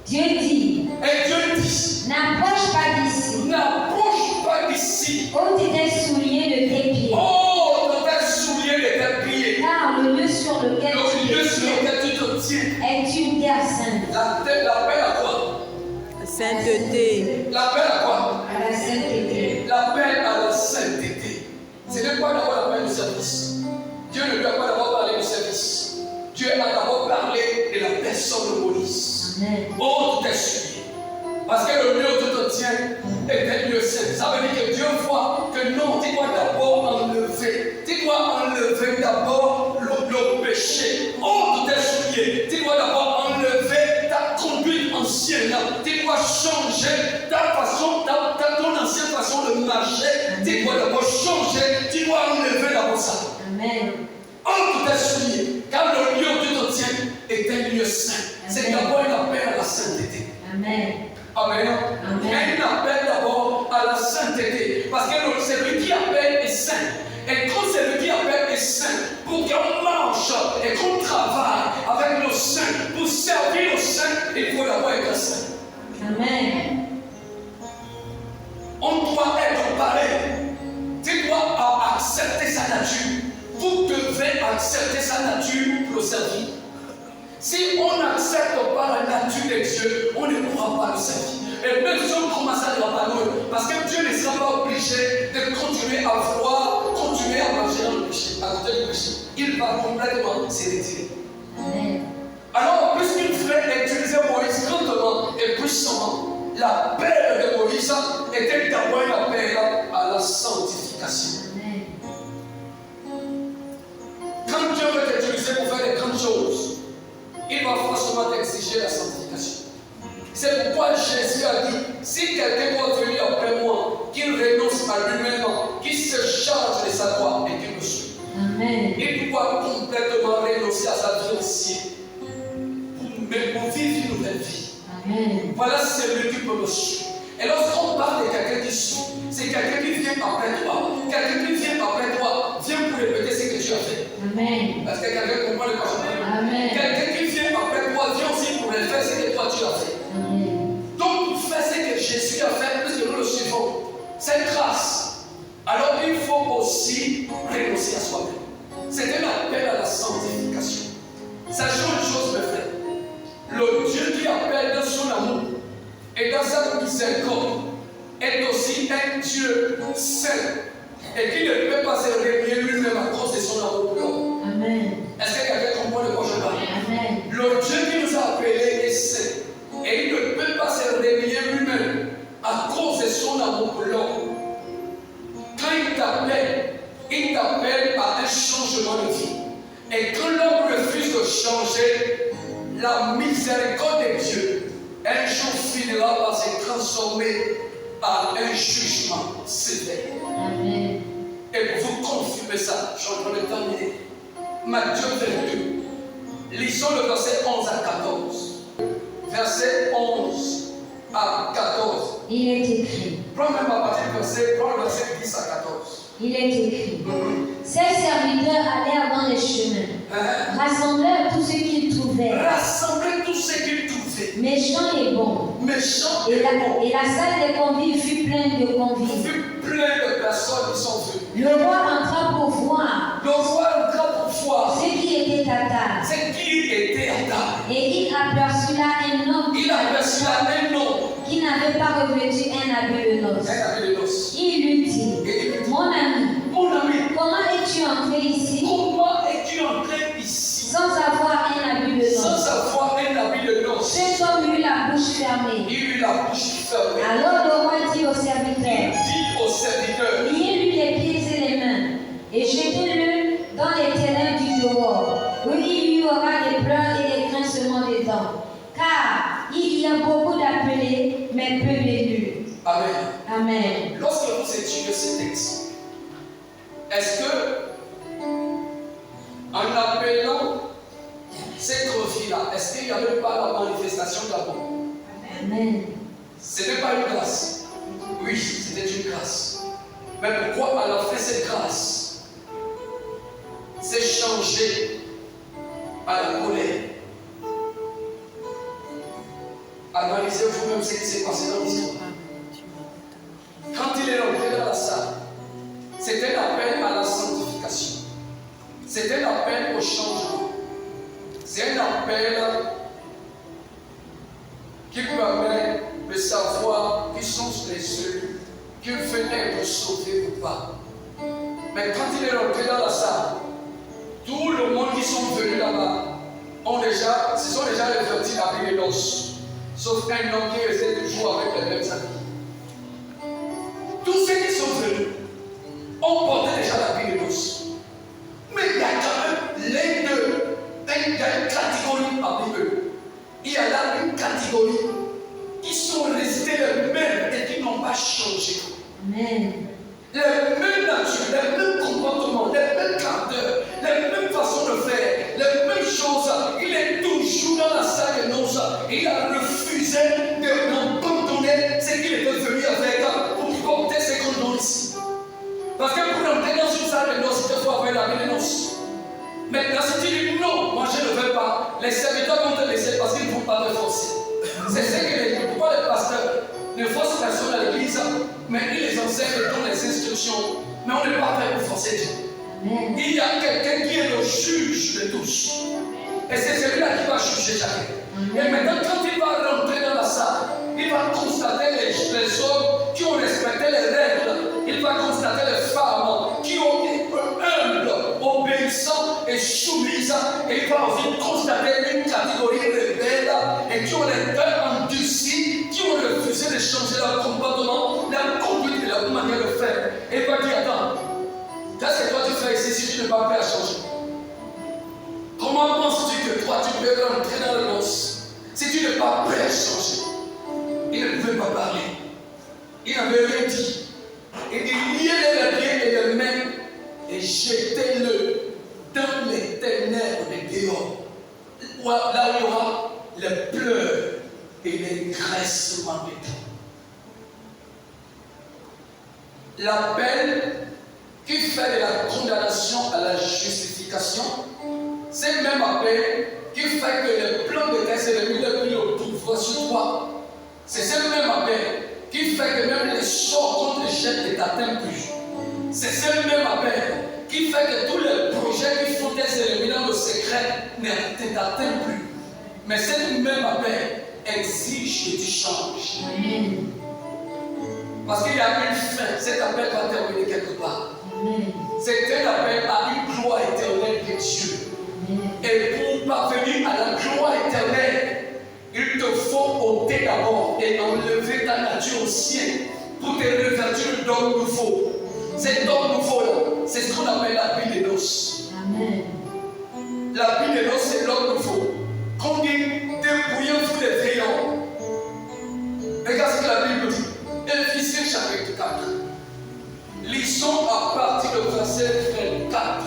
Dieu dit, Et Dieu dit, n'approche pas d'ici. n'approche pas d'ici. Ôte tes souliers de tes pieds. Oh, dans tes souliers de tes pieds. Car le lieu sur lequel Le lieu tu sur es lequel tu te tiens. est une terre sainte. L'appel à quoi? Sainteté. L'appel à quoi? À la sainteté. L'appel à la sainteté. Ce n'est pas d'abord l'appel du service. Dieu ne lui a pas d'abord parlé du service. Dieu a d'abord parlé de la personne de Moïse. Amen. Oh, tout est souillé. Parce que le lieu où tu te tiens est un lieu saint. Ça veut dire que Dieu voit que non, tu dois d'abord enlever. Tu dois enlever d'abord le péché. Oh, tout est souillé. Tu dois d'abord enlever ta conduite ancienne. Tu dois changer ta façon, ton ancienne façon de marcher. Tu dois d'abord changer. Tu dois enlever d'abord ça. Amen. Oh, tout est souillé. Car le lieu où tu te tiens est un lieu saint. C'est d'abord un appel à la sainteté. Amen. Amen. Il y a un appel d'abord à la sainteté. Parce que celui qui appelle est saint. Et quand celui qui appelle est saint, pour qu'on marche et qu'on travaille avec le saint, pour servir le saint, il faut d'abord être saint. Amen. On doit être pareil. Tu dois accepter sa nature. Vous devez accepter sa nature pour le servir. Si on n'accepte pas la nature de Dieu, on ne pourra pas le servir. Et même si on commence à le parler, parce que Dieu ne sera pas obligé de continuer à vouloir, continuer à marcher dans le péché, à côté du péché. Il va complètement se retirer. Amen. Alors, puisqu'il voulait utiliser Moïse grandement et puissamment, l'appel de Moïse était d'abord un appel à la sanctification. Amen. Quand Dieu veut t'utiliser pour faire des grandes choses, il va forcément t'exiger la sanctification. C'est pourquoi Jésus a dit, si quelqu'un doit venir après moi, qu'il renonce à lui-même, qu'il se charge de sa croix et qu'il me suive. Amen. Il doit complètement renoncer à sa vie ancienne pour vivre une nouvelle vie. Amen. Voilà celui qui peut me suivre. Et lorsqu'on parle de quelqu'un qui suit, c'est quelqu'un qui vient après toi. Quelqu'un qui vient après toi vient pour répéter ce que tu as fait. Amen. Est-ce que quelqu'un comprend le projet? Amen. Quelqu'un qui vient après toi vient aussi pour le faire ce que toi tu as fait. Amen. Donc pour faire ce que Jésus a fait, puisque nous le suivons, c'est grâce. Alors il faut aussi renoncer à soi-même. C'est un appel à la sanctification. Sachons une chose, mes frères. Le Dieu qui appelle dans son amour et dans sa miséricorde est aussi un Dieu saint et qui ne peut pas se renier lui-même à cause de son amour pour l'homme. Amen. Est-ce que quelqu'un comprend de quoi je parle? Amen. Le Dieu qui nous a appelés est saint et il ne peut pas se renier lui-même à cause de son amour pour l'homme. Quand il t'appelle à un changement de vie. Et quand l'homme refuse de changer, la miséricorde de Dieu, un jour finira par se transformer par un jugement sévère. Amen. Et pour vous confirmer ça, je suis en train de terminer. Matthieu 22. Lisons le verset 11 à 14. Verset 11 à 14. Il est écrit. Prends même à partir du verset, prends le verset 10 à 14. Il est écrit. Ses serviteurs allèrent dans les chemins, rassemblèrent tout ce qu'ils trouvaient, Rassemblez tout ce qu'ils trouvaient. méchants et bons. Méchants Et et la bons. salle des convives fut pleine de Vous convives. avez plein de personnes qui sont venues. Le roi entra pour voir Le roi entra pour voir ceux qui étaient à table. ce qui était à table. Et il aperçut là un homme Il aperçut là un homme, qui n'avait pas revêtu un habit de noces. un habit de noces. Il lui dit, Et il lui dit, mon ami, mon ami, comment es-tu entré ici comment es-tu entré ici sans avoir un habit de sans noces? avoir un habit de noces? Cet homme eut la bouche fermée. Il eut la bouche fermée. Alors le roi dit au Il serviteur, dit au serviteur, liez-lui les pieds et les mains et jetez-le dans les ténèbres du dehors, où il y aura des pleurs et des grincements des dents. Car il y a beaucoup d'appelés, mais peu d'élus. Amen. Amen. Lorsque vous étudiez ce texte, est-ce que, en appelant cette vie-là, est-ce qu'il n'y avait pas la manifestation d'amour? Amen. Ce n'est pas une grâce. Oui, c'était une grâce. Mais pourquoi à la fin cette grâce s'est changée à la colère? Analysez vous-même ce qui s'est passé dans l'histoire. Quand il est rentré dans la salle, c'était un appel à la sanctification. C'est un appel au changement. C'est un appel qui permet de savoir qui sont les ceux qui veulent être sauvés ou pas. Mais quand il est rentré dans la salle, tout le monde qui sont venus là-bas se sont déjà révertis avec les noces. Sauf un homme qui restait toujours avec les mêmes habits. Tous ceux qui sont venus ont porté déjà l'habit de noces. Mais il y a quand même les deux. Il y a une catégorie parmi eux. Il y a là une catégorie qui sont restés les mêmes et qui n'ont pas changé. Amen. Les mêmes natures, les mêmes comportements, les mêmes caractères, les mêmes façons de faire, les mêmes choses. Il est toujours dans la salle de noces. Il a refusé d'abandonner ce qu'il était venu avec pour porter ce qu'on donne ici. Parce que pour entrer dans une salle de noces, il faut avoir la vie de noces. Maintenant, si tu dis non, moi je ne veux pas, les serviteurs vont te laisser parce qu'ils ne vont pas te forcer. C'est ce que pourquoi les pasteurs ne forcent personne à l'église, mais ils les enseignent et donnent les instructions. Mais on n'est pas fait pour forcer Dieu. Amen. Il y a quelqu'un qui est le juge de tous. Et c'est celui-là qui va juger chacun. Et maintenant, quand il va rentrer dans la salle, il va constater les hommes qui ont respecté les règles. Il va constater les femmes qui ont été humbles, obéissantes et soumises. Et il va aussi constater une catégorie rebelle et qui ont les cœurs endurcis, qui ont refusé de changer leur comportement, leur conduite et leur manière de faire. Et il va dire, attends, qu'est-ce que toi tu fais ici si tu n'es pas prêt à changer? Comment penses-tu que toi tu peux rentrer dans le noce si tu n'es pas prêt à changer? Il ne pouvait pas parler. Il n'avait rien dit. Il dit, liez-le les pieds et les mains et jetez-le dans les ténèbres des dehors. Là où il y aura les pleurs et les graissements des dents. L'appel que qui fait de la condamnation à la justification. C'est le même appel qui fait que le plan de tes ennemis ne plus le pouvoir sur toi. C'est ce même appel qui fait que même les sorts qu'on te jette ne t'atteignent plus. C'est ce même appel qui fait que tous les projets qui font tes ennemis dans le secret ne t'atteignent plus. Mais ce même appel exige que tu changes. Amen. Parce qu'il y a une fin. Cet appel va terminer quelque part. Amen. C'est un appel à une gloire éternelle de Dieu. Amen. Et pour parvenir à la gloire éternelle, il te faut ôter d'abord et enlever ta nature au ciel pour te revêtir d'homme nouveau. Cet homme nouveau-là, c'est ce qu'on appelle la vie de noces. Amen. La vie de noces, c'est l'homme nouveau. Qu'on dit dépouillant-vous des veillants. Regarde ce que la Bible dit. Éphésiens chapitre 4. Lisons à partir du verset 24.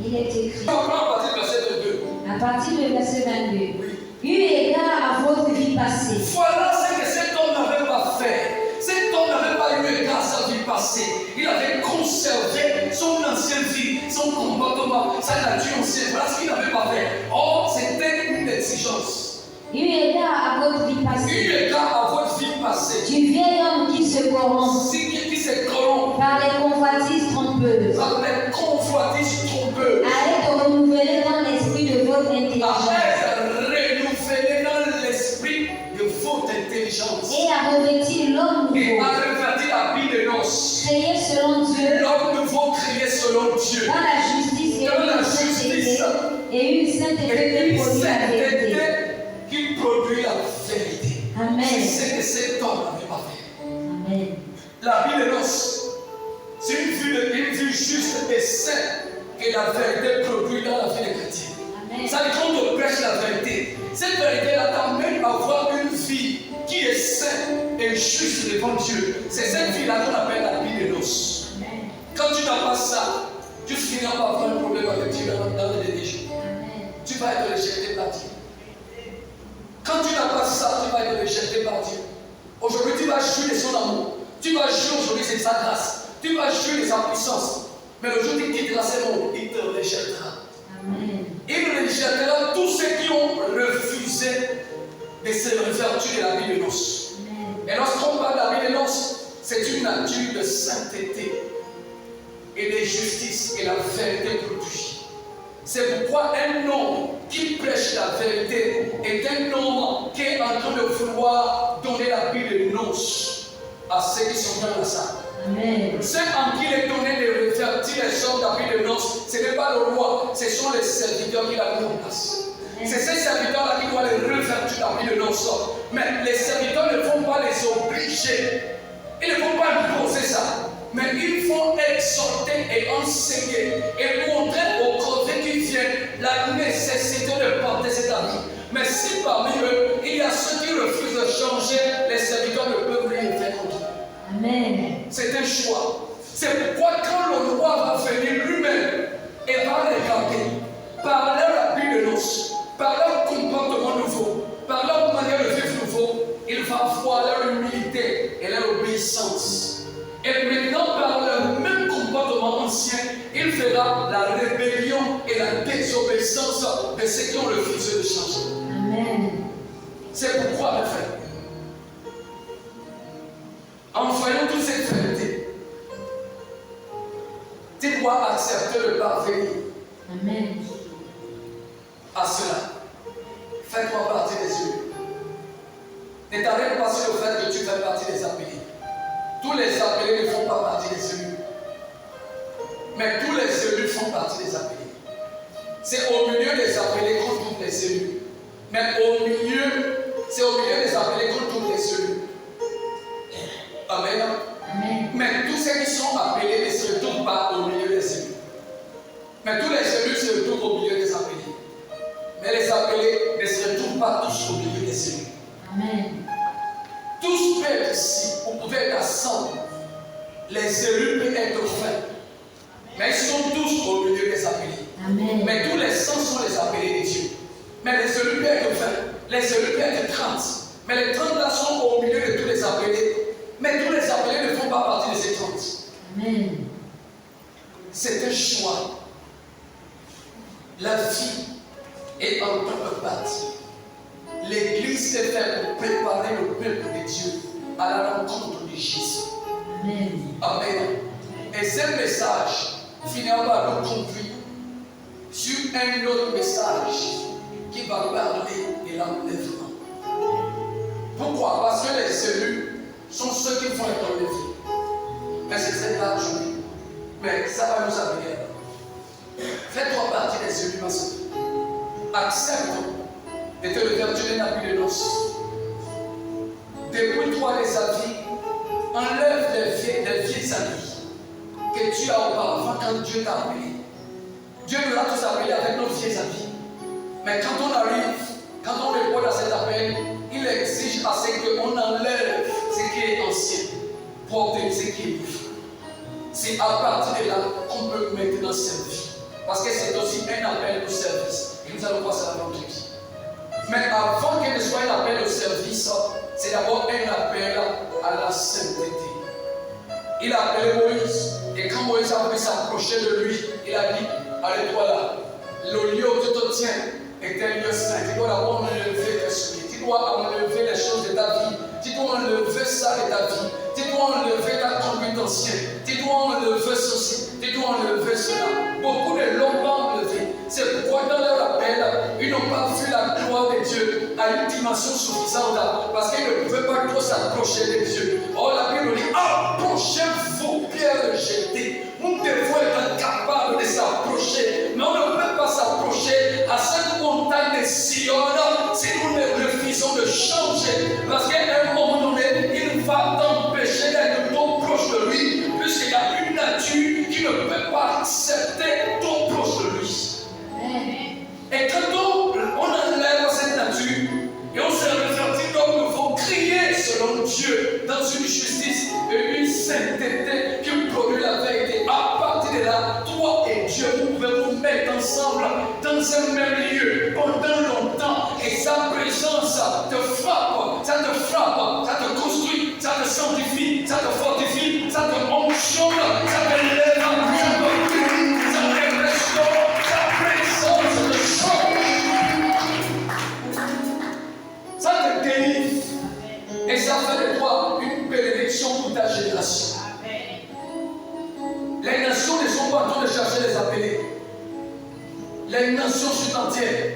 Il est écrit. On prend à partir du verset 22. À partir du verset 22. Oui. Eu égard à votre vie passée. Voilà ce que cet homme n'avait pas fait. Cet homme n'avait pas eu égard à sa vie passée. Il avait conservé son ancienne vie, son comportement, sa nature ancienne. Voilà ce qu'il n'avait pas fait. Or, c'était une exigence. Eu égard à votre vie passée. Eu égard à votre vie passée. Du vieil homme qui se corrompt Qui se corrompt par les convoitises trompeuses. par les convoitises trompeuses. À être renouvelé dans l'esprit de votre À intelligence. être renouvelé dans l'esprit de votre intelligence. Et à revêtir l'homme Et nouveau. à revêtir la vie de noces. Créé selon Dieu. L'homme nouveau créé selon Dieu. Dans la justice Dans la justice. et une sainteté Et qui une produit la vérité. sainteté qui produit la vérité. Amen. C'est ce que cet homme n'avait pas fait. Amen. La vie de noces, c'est une vie juste et sainte que la vérité produit dans la vie des chrétiens. Amen. Ça dit qu'on te prêche la vérité. Cette vérité-là t'amène à avoir une vie qui est sainte et juste devant Dieu. C'est cette vie-là qu'on appelle la vie de noces. Amen. Quand tu n'as pas ça, tu finiras par avoir un problème avec Dieu dans les religions. Amen. Tu vas être rejeté par Dieu. Quand tu n'as pas ça, tu vas être rejeté par Dieu. Aujourd'hui, tu vas jouir de son amour. Tu vas jouir aujourd'hui de sa grâce. Tu vas jouir de sa puissance. Mais le jour où tu quitteras ce monde, il te rejettera. Amen. Il rejettera tous ceux qui ont refusé de se revêtir de la vie de noces. Amen. Et lorsqu'on parle de la vie de noces, c'est une nature de sainteté et de justice et la vérité produit. C'est pourquoi un homme qui prêche la vérité est un homme qui est en train de vouloir donner la vie de noces à ceux qui sont dans la salle. Amen. Ceux en qui il est donné de revêtir les hommes de la vie de noces, ce n'est pas le roi, ce sont les serviteurs qui l'ont mis en place. C'est ces serviteurs-là qui doivent les revêtir de la vie de noces. Mais les serviteurs ne vont pas les obliger. Ils ne vont pas imposer ça. Mais il faut exhorter et enseigner et montrer aux crevés qui viennent la nécessité de porter cet habit. Mais si parmi eux, il y a ceux qui refusent de changer, les serviteurs ne peuvent rien faire contre eux. Amen. C'est un choix. C'est pourquoi quand le roi va venir lui-même et va regarder par leur habit de noces, par leur comportement nouveau, par leur manière de vivre nouveau, il va voir leur humilité et leur obéissance. Et maintenant, par le même comportement ancien, il fera la rébellion et la désobéissance de ceux qui ont refusé de changer. Amen. C'est pourquoi, mes frères, en voyant toute cette vérité, tu dois accepter de parvenir Amen. à cela. Fais-toi partie des élus. Ne t'arrête pas sur le fait que tu fais partie des appelés. Tous les appelés ne font pas partie des élus. Mais tous les élus font partie des appelés. C'est au milieu des appelés qu'on trouve les élus. Mais c'est au milieu des appelés qu'on trouve les élus. Amen. Amen. Mais tous ceux qui sont appelés ne se retrouvent pas au milieu des élus. Mais tous les élus se retrouvent au milieu des appelés. Mais les appelés ne se retrouvent pas tous au milieu des élus. Amen. Tous peuvent être ici, vous pouvez être ensemble. Les élus peuvent être faits. Mais ils sont tous au milieu des appelés. Amen. Mais tous les sens sont les appelés de Dieu. Mais les élus peuvent être faits. Les élus peuvent être 30. Mais les 30 là sont au milieu de tous les appelés. Mais tous les appelés ne font pas partie de ces 30. Amen. c'est un choix. La vie est en contrepartie. L'Église est faite pour préparer le peuple de Dieu à la rencontre de Jésus. Amen. Amen. Et ce message finira par nous conduire sur un autre message qui va parler de l'enlèvement. Pourquoi? Parce que les élus sont ceux qui vont être enlevés. Mais c'est cette large journée. Mais ça va nous amener là. Fais-toi partie des élus, ma soeur. Accepte de te lever d'un appui de noces. Dépouille-toi des habits. Enlève les vieux habits que tu as auparavant quand Dieu t'a appelé. Dieu nous a tous appelés avec nos vieux habits. Mais quand on arrive, quand on répond à cet appel, il exige à ce qu'on enlève ce qui est ancien pour obtenir ce qui est nouveau. C'est à partir de là qu'on peut maintenant servir. Parce que c'est aussi un appel au service. Et nous allons voir ça dans notre vie. Mais avant qu'il ne soit un appel au service, c'est d'abord un appel à la sainteté. Il a appelé Moïse. Et quand Moïse a voulu s'approcher de lui, il a dit, allez-toi là. Le lieu où tu te tiens est un lieu saint. Tu dois d'abord enlever tes souliers. Tu dois enlever les choses de ta vie. Tu dois enlever ça de ta vie. Tu dois enlever ta conduite ancienne. Tu dois enlever ceci. Tu dois enlever cela. Beaucoup de l'ont pas enlevé. C'est pourquoi dans leur appel, ils n'ont pas vu la gloire de Dieu à une dimension suffisante. Parce qu'ils ne pouvaient pas trop s'approcher de Dieu. Or la Bible dit, approchez-vous, pierres jetées. Nous devons être capables de s'approcher. Mais on ne peut pas s'approcher à cette montagne de Sion si nous ne refusons de changer. Parce qu'à un moment donné, il va t'empêcher d'être trop proche de lui. Puisqu'il y a une nature qui ne peut pas accepter trop proche de lui. Et quand on enlève cette nature et on se réfléchit comme nous faut crier selon Dieu dans une justice et une sainteté qui produit la vérité. À partir de là, toi et Dieu, vous pouvez vous mettre ensemble dans un même lieu pendant longtemps et sa présence te frappe, ça te construit, ça te sanctifie, ça te fortifie, ça te onction, ça te lève, ça te purifie, ça te restaure, sa présence te change, ça te délivre et ça fait de toi une bénédiction pour ta génération. Les nations ne sont pas en train de chercher les appelés. Les nations tout entières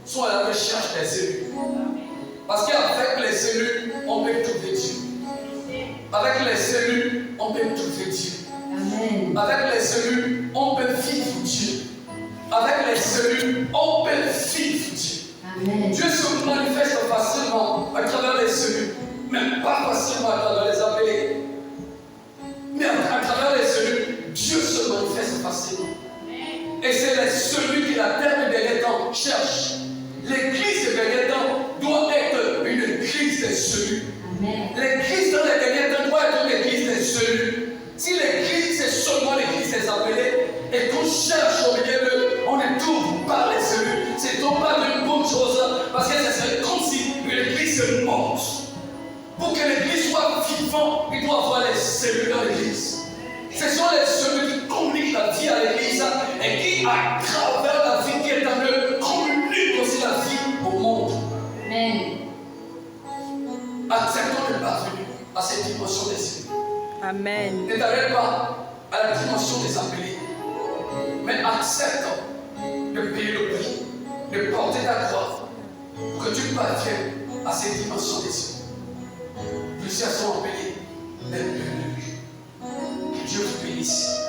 sont à la recherche des élus. Parce qu'avec les élus, on peut trouver Dieu. Avec les élus, on peut trouver Dieu. Amen. Avec les élus, on peut vivre Dieu. Avec les élus, on peut vivre Dieu. Amen. Dieu se manifeste facilement à travers les élus, mais pas facilement à travers les appelés. Mais à travers les élus, Dieu se manifeste facilement. Et c'est celui qui la terre de dernier temps cherche. L'église de dernier temps doit être une église des élus. L'église dans les derniers temps doit être une église des élus. Si l'église est seulement l'église des appelés et qu'on cherche au milieu d'eux, on ne trouve pas les élus. C'est donc pas une bonne chose parce que ce serait comme si une église est morte. Pour que l'église soit vivante, il doit y avoir les élus dans l'église. Ce sont les celui qui communiquent la vie à l'église et qui, à travers la vie qui est en eux, communiquent aussi la vie au monde. Amen. Acceptons de parvenir à cette dimension des élus. Amen. Ne t'arrête pas à la dimension des appelés, mais accepte de payer le prix, de porter ta croix pour que tu parviennes à cette dimension des élus. Plusieurs sont appelés les bénis. Que Dieu vous bénisse.